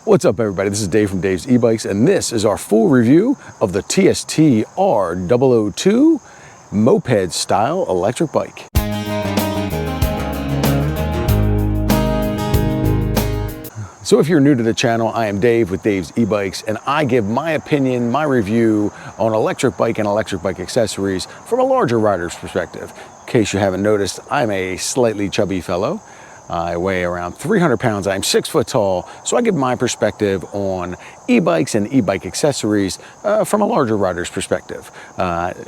What's up, everybody? This is Dave from Dave's E-Bikes, and this is our full review of the TST R002 Moped style electric bike. So if you're new to the channel, I am Dave with Dave's E-Bikes, and I give my opinion, my review on electric bike and electric bike accessories from a larger rider's perspective. In case you haven't noticed, I'm a slightly chubby fellow. I weigh around 300 pounds. I'm 6 foot tall, so I give my perspective on e-bikes and e-bike accessories from a larger rider's perspective.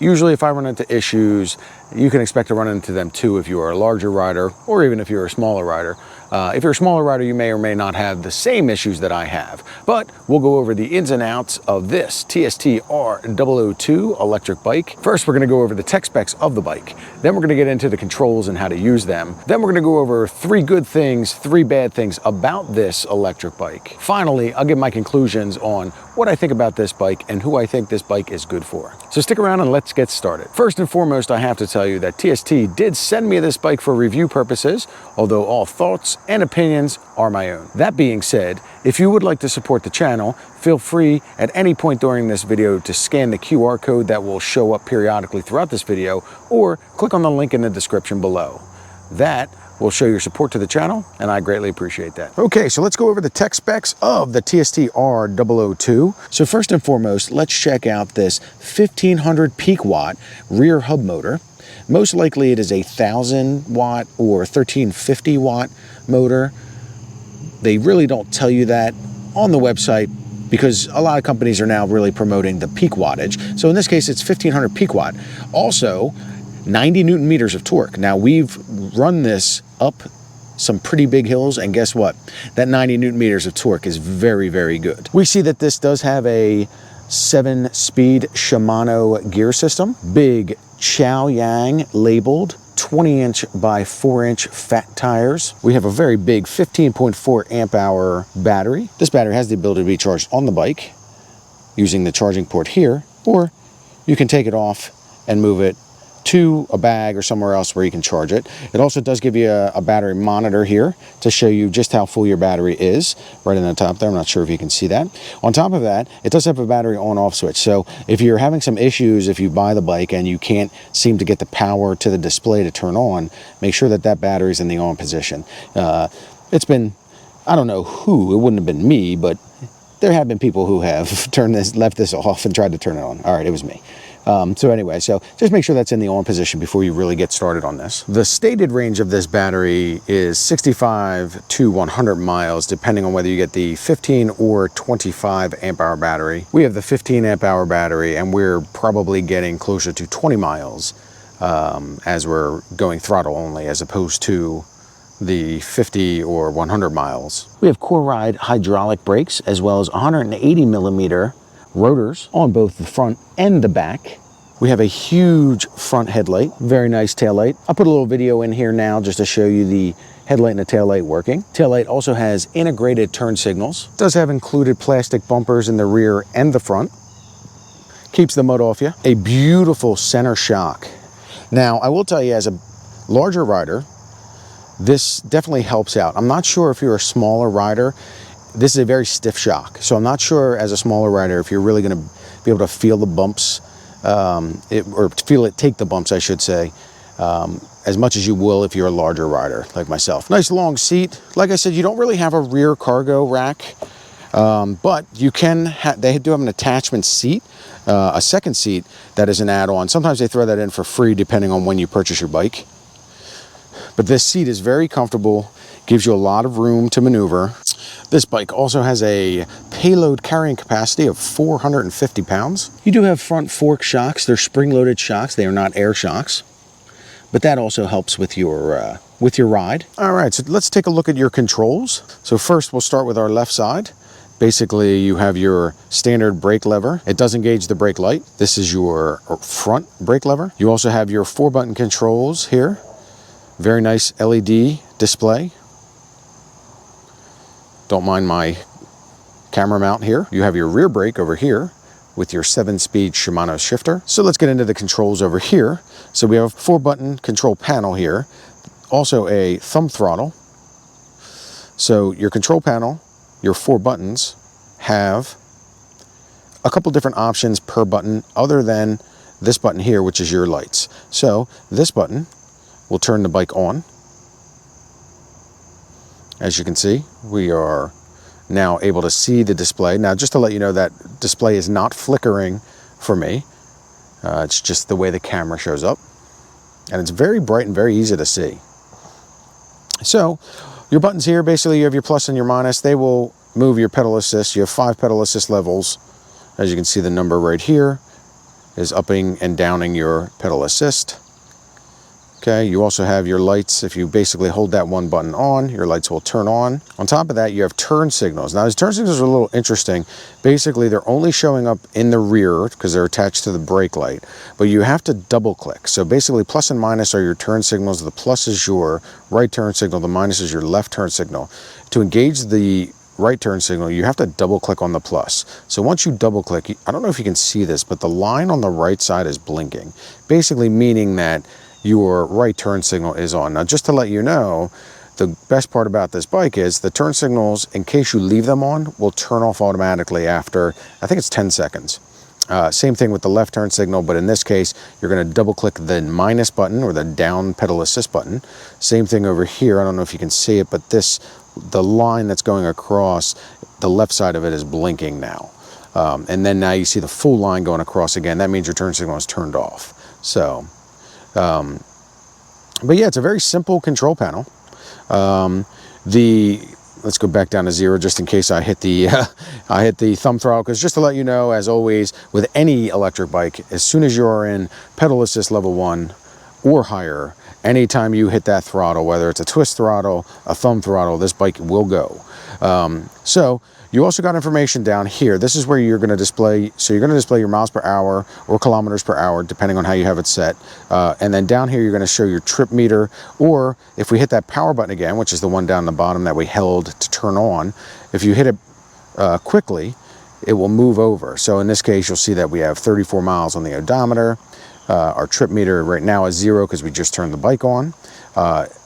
Usually if I run into issues, you can expect to run into them too if you are a larger rider or even if you're a smaller rider. If you're a smaller rider, you may or may not have the same issues that I have, but we'll go over the ins and outs of this TST R002 electric bike. First, we're gonna go over the tech specs of the bike. Then we're gonna get into the controls and how to use them. Then we're gonna go over 3 good things, 3 bad things about this electric bike. Finally, I'll give my conclusions on what I think about this bike and who I think this bike is good for. So stick around and let's get started. First and foremost, I have to tell you that TST did send me this bike for review purposes, although all thoughts and opinions are my own. That being said, if you would like to support the channel, feel free at any point during this video to scan the QR code that will show up periodically throughout this video, or click on the link in the description below. That will show your support to the channel, and I greatly appreciate that. Okay, so let's go over the tech specs of the TST R002. So first and foremost, let's check out this 1500 peak watt rear hub motor. Most likely it is a 1000 watt or 1350 watt motor. They really don't tell you that on the website because a lot of companies are now really promoting the peak wattage. So in this case, it's 1500 peak watt. Also, 90 Newton meters of torque. Now we've run this up some pretty big hills, and guess what? That 90 Newton meters of torque is very, very good. We see that this does have a 7-speed Shimano gear system, big Chaoyang labeled 20-inch by 4-inch fat tires. We have a very big 15.4 amp hour battery. This battery has the ability to be charged on the bike using the charging port here, or you can take it off and move it to a bag or somewhere else where you can charge it. It also does give you a battery monitor here to show you just how full your battery is, right in the top there. I'm not sure if you can see that. On top of that, it does have a battery on-off switch. So if you're having some issues, if you buy the bike and you can't seem to get the power to the display to turn on, make sure that that battery's in the on position. It's been, I don't know who, it wouldn't have been me, but there have been people who have left this off and tried to turn it on. All right, it was me. So anyway, so just make sure that's in the on position before you really get started on this. The stated range of this battery is 65 to 100 miles, depending on whether you get the 15 or 25 amp hour battery. We have the 15 amp hour battery, and we're probably getting closer to 20 miles as we're going throttle only, as opposed to the 50 or 100 miles. We have Core-Ride hydraulic brakes, as well as 180 millimeter rotors on both the front and the back. We have a huge front headlight, very nice taillight. I'll put a little video in here now just to show you the headlight and the taillight working. Taillight also has integrated turn signals. It does have included plastic bumpers in the rear and the front. Keeps the mud off you. A beautiful center shock. Now, I will tell you, as a larger rider, this definitely helps out. I'm not sure if you're a smaller rider. This is a very stiff shock, so I'm not sure as a smaller rider if you're really going to be able to feel the bumps, or feel it take the bumps, I should say, as much as you will if you're a larger rider like myself. Nice long seat. Like I said, you don't really have a rear cargo rack, but you can. They do have an attachment seat, a second seat that is an add-on. Sometimes they throw that in for free depending on when you purchase your bike. But this seat is very comfortable, gives you a lot of room to maneuver. This bike also has a payload carrying capacity of 450 pounds. You do have front fork shocks. They're spring-loaded shocks. They are not air shocks. But that also helps with your ride. All right, so let's take a look at your controls. So first, we'll start with our left side. Basically, you have your standard brake lever. It does engage the brake light. This is your front brake lever. You also have your 4-button controls here. Very nice LED display. Don't mind my camera mount here. You have your rear brake over here with your 7-speed Shimano shifter. So let's get into the controls over here. So we have a 4-button control panel here. Also a thumb throttle. So your control panel, your 4 buttons have a couple different options per button other than this button here, which is your lights. So this button will turn the bike on. As you can see, we are now able to see the display. Now, just to let you know, that display is not flickering for me. It's just the way the camera shows up. And it's very bright and very easy to see. So your buttons here, basically you have your plus and your minus. They will move your pedal assist. You have 5 pedal assist levels. As you can see, the number right here is upping and downing your pedal assist. Okay, you also have your lights. If you basically hold that one button on, your lights will turn on. On top of that, you have turn signals. Now, these turn signals are a little interesting. Basically, they're only showing up in the rear because they're attached to the brake light, but you have to double click. So basically, plus and minus are your turn signals. The plus is your right turn signal. The minus is your left turn signal. To engage the right turn signal, you have to double click on the plus. So once you double click, I don't know if you can see this, but the line on the right side is blinking, basically meaning that your right turn signal is on. Now, just to let you know, the best part about this bike is the turn signals, in case you leave them on, will turn off automatically after, I think it's 10 seconds. Same thing with the left turn signal, but in this case, you're gonna double click the minus button or the down pedal assist button. Same thing over here. I don't know if you can see it, but the line that's going across the left side of it is blinking now. And then now you see the full line going across again. That means your turn signal is turned off. So, but yeah, it's a very simple control panel. Let's go back down to 0 just in case I hit the thumb throttle, because just to let you know, as always, with any electric bike, as soon as you're in pedal assist level 1 or higher, anytime you hit that throttle, whether it's a twist throttle, a thumb throttle, this bike will go. So you also got information down here. This is where you're going to display. So you're going to display your miles per hour or kilometers per hour, depending on how you have it set. And then down here, you're going to show your trip meter. Or if we hit that power button again, which is the one down the bottom that we held to turn on, if you hit it quickly, it will move over. So in this case, you'll see that we have 34 miles on the odometer. Our trip meter right now is 0 because we just turned the bike on.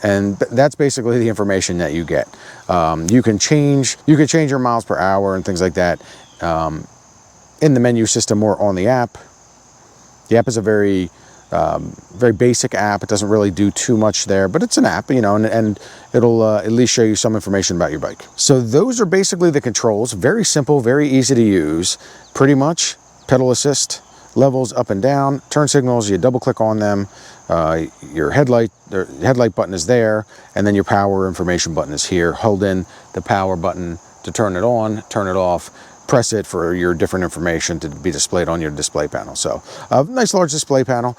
And that's basically the information that you get. You can change your miles per hour and things like that in the menu system or on the app. The app is a very basic app. It doesn't really do too much there, but it's an app, you know, and it'll at least show you some information about your bike. So those are basically the controls. Very simple, very easy to use. Pretty much pedal assist, levels up and down, turn signals, you double click on them, your headlight button is there, and then your power information button is here. Hold in the power button to turn it on, turn it off, press it for your different information to be displayed on your display panel. So nice large display panel,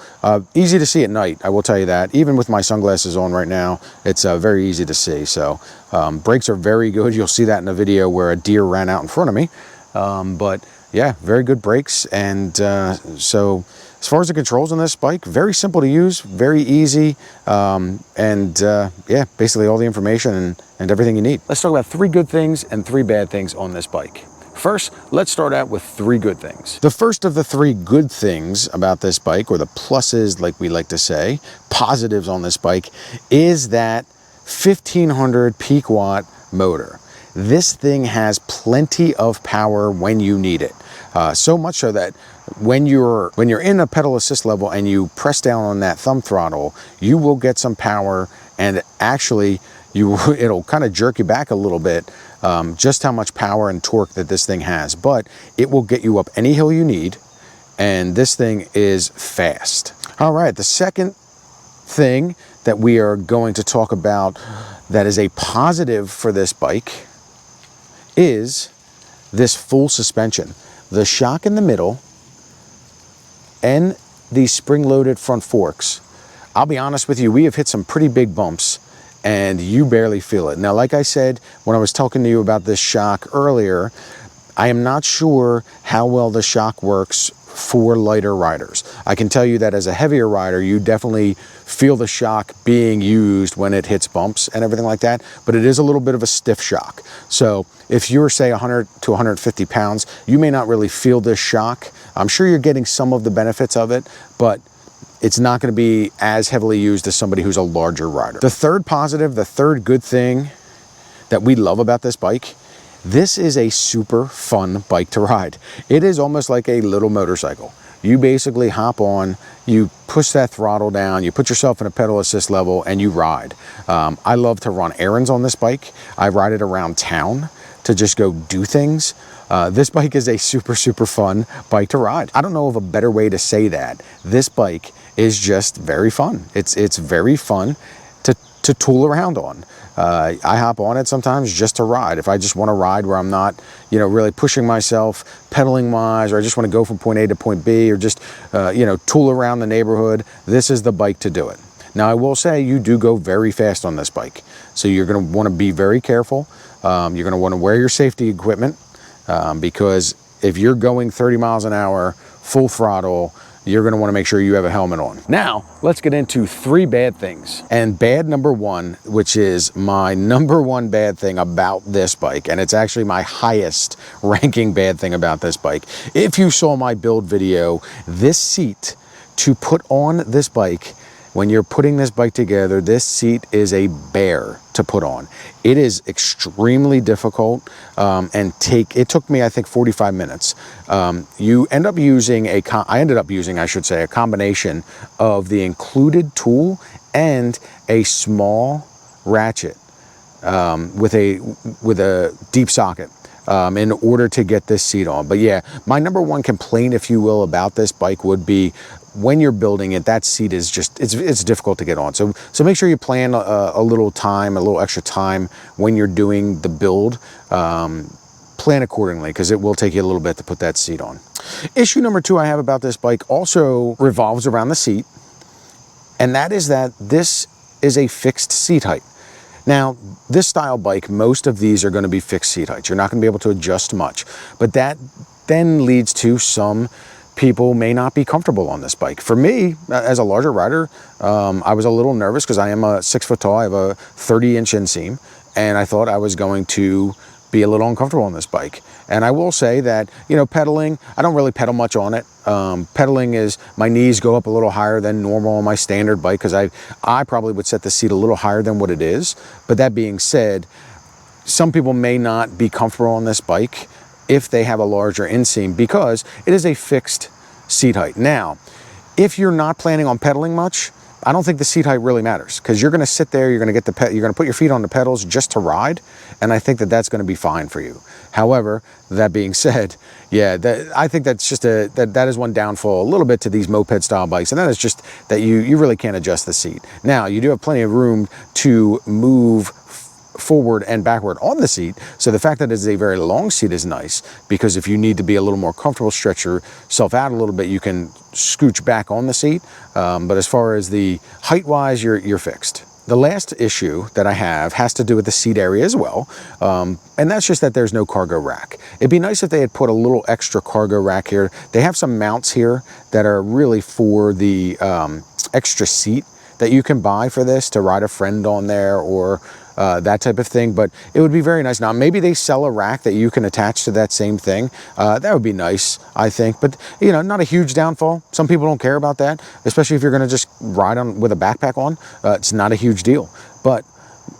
easy to see at night, I will tell you that. Even with my sunglasses on right now, it's very easy to see. So brakes are very good. You'll see that in a video where a deer ran out in front of me, but yeah, very good brakes. And so as far as the controls on this bike, very simple to use, very easy, yeah, basically all the information and everything you need. Let's talk about 3 good things and 3 bad things on this bike. First, let's start out with 3 good things. The first of the 3 good things about this bike, or the pluses like we like to say, positives on this bike, is that 1500 peak watt motor. This thing has plenty of power when you need it. So much so that when you're in a pedal assist level and you press down on that thumb throttle, you will get some power, and actually it'll kind of jerk you back a little bit, just how much power and torque that this thing has. But it will get you up any hill you need, and this thing is fast. All right, the second thing that we are going to talk about that is a positive for this bike is this full suspension. The shock in the middle and these spring-loaded front forks. I'll be honest with you, we have hit some pretty big bumps and you barely feel it. Now, like I said, when I was talking to you about this shock earlier, I am not sure how well the shock works for lighter riders. I can tell you that as a heavier rider, you definitely feel the shock being used when it hits bumps and everything like that, but it is a little bit of a stiff shock. So if you're, say, 100 to 150 pounds, you may not really feel this shock. I'm sure you're getting some of the benefits of it, but it's not going to be as heavily used as somebody who's a larger rider. The third positive, the third good thing that we love about this bike, This is a super fun bike to ride. It is almost like a little motorcycle. You basically hop on, you push that throttle down, you put yourself in a pedal assist level, and you ride. I love to run errands on this bike. I ride it around town to just go do things. This bike is a super, super fun bike to ride. I don't know of a better way to say that. This bike is just very fun. It's very fun to tool around on. I hop on it sometimes just to ride. If I just want to ride where I'm not, you know, really pushing myself pedaling wise, or I just want to go from point A to point B, or just, you know, tool around the neighborhood, this is the bike to do it. Now, I will say you do go very fast on this bike. So you're going to want to be very careful. You're going to want to wear your safety equipment because if you're going 30 miles an hour, full throttle, you're going to want to make sure you have a helmet on. Now, let's get into 3 bad things. And bad number 1, which is my number 1 bad thing about this bike, and it's actually my highest ranking bad thing about this bike. If you saw my build video, this seat to put on this bike, when you're putting this bike together, this seat is a bear to put on. It is extremely difficult and it took me, I think, 45 minutes. You end up using I ended up using, I should say, a combination of the included tool and a small ratchet with a deep socket. In order to get this seat on. But yeah, my number 1 complaint, if you will, about this bike would be when you're building it, that seat is just, it's difficult to get on. So make sure you plan a little extra time when you're doing the build. Plan accordingly, because it will take you a little bit to put that seat on. Issue number 2 I have about this bike also revolves around the seat, and that is that this is a fixed seat height. Now, this style bike, most of these are going to be fixed seat heights. You're not going to be able to adjust much, but that then leads to some people may not be comfortable on this bike. For me, as a larger rider, I was a little nervous because I am a 6 foot tall. I have a 30-inch inseam, and I thought I was going to be a little uncomfortable on this bike. And I will say that, you know, pedaling, I don't really pedal much on it. Pedaling is, my knees go up a little higher than normal on my standard bike because I probably would set the seat a little higher than what it is. But that being said, some people may not be comfortable on this bike if they have a larger inseam because it is a fixed seat height. Now, if you're not planning on pedaling much, I don't think the seat height really matters because you're going to sit there, you're going to put your feet on the pedals just to ride, and I think that that's going to be fine for you. However, that being said, yeah, I think that's just that is one downfall a little bit to these moped style bikes, and that is just that you really can't adjust the seat. Now, you do have plenty of room to move forward and backward on the seat, so the fact that it's a very long seat is nice because if you need to be a little more comfortable, stretch yourself out a little bit, you can scooch back on the seat, but as far as the height wise, you're fixed. The last issue that I have has to do with the seat area as well, and that's just that there's no cargo rack. It'd be nice if they had put a little extra cargo rack here. They have some mounts here that are really for the extra seat that you can buy for this to ride a friend on there or that type of thing, but it would be very nice. Now, maybe they sell a rack that you can attach to that same thing. That would be nice, I think, but you know, not a huge downfall. Some people don't care about that, especially if you're going to just ride on with a backpack on. It's not a huge deal, but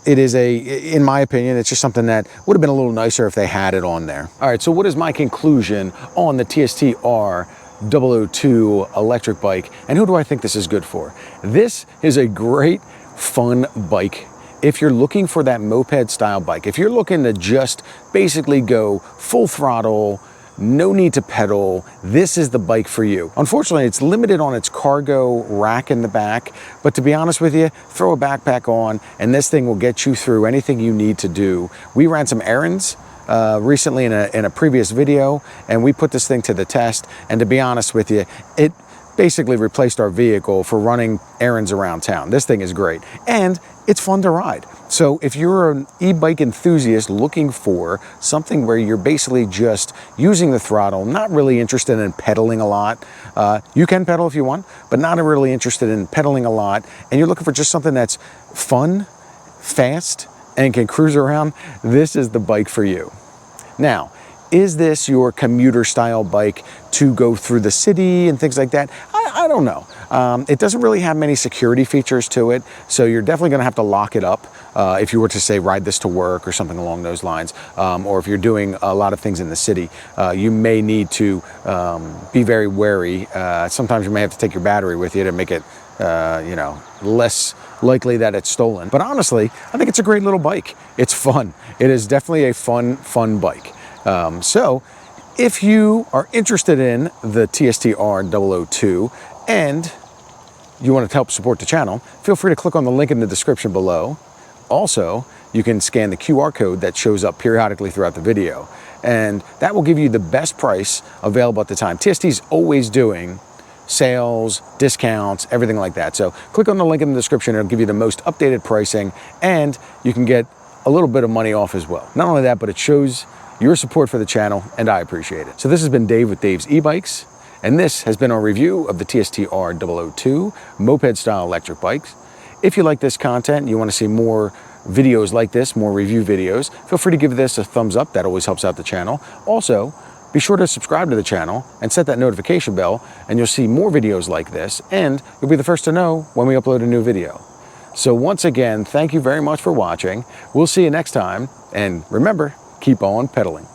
it is in my opinion, it's just something that would have been a little nicer if they had it on there. All right, so what is my conclusion on the TST R002 electric bike, and who do I think this is good for? This is a great, fun bike. If you're looking for that moped style bike, if you're looking to just basically go full throttle, no need to pedal, this is the bike for you. Unfortunately, it's limited on its cargo rack in the back, but to be honest with you, throw a backpack on and this thing will get you through anything you need to do. We ran some errands recently in a previous video, and we put this thing to the test, and to be honest with you, it basically replaced our vehicle for running errands around town. This thing is great, and it's fun to ride. So if you're an e-bike enthusiast looking for something where you're basically just using the throttle, not really interested in pedaling a lot, you can pedal if you want, but not really interested in pedaling a lot, and you're looking for just something that's fun, fast, and can cruise around, this is the bike for you. Now, is this your commuter style bike to go through the city and things like that? I don't know. It doesn't really have many security features to it, so you're definitely going to have to lock it up if you were to, say, ride this to work or something along those lines, or if you're doing a lot of things in the city. You may need to be very wary. Sometimes you may have to take your battery with you to make it, you know, less likely that it's stolen. But honestly, I think it's a great little bike. It's fun. It is definitely a fun bike. So if you are interested in the TST R002 and you want to help support the channel, feel free to click on the link in the description below. Also, you can scan the QR code that shows up periodically throughout the video, and that will give you the best price available at the time. TST is always doing sales, discounts, everything like that. So click on the link in the description. It'll give you the most updated pricing, and you can get a little bit of money off as well. Not only that, but it shows your support for the channel, and I appreciate it. So this has been Dave with Dave's E-Bikes, and this has been our review of the TST R002 Moped style electric bikes. If you like this content and you want to see more videos like this, more review videos, feel free to give this a thumbs up. That always helps out the channel. Also, be sure to subscribe to the channel and set that notification bell, and you'll see more videos like this, and you'll be the first to know when we upload a new video. So once again, thank you very much for watching. We'll see you next time, and remember, keep on pedaling.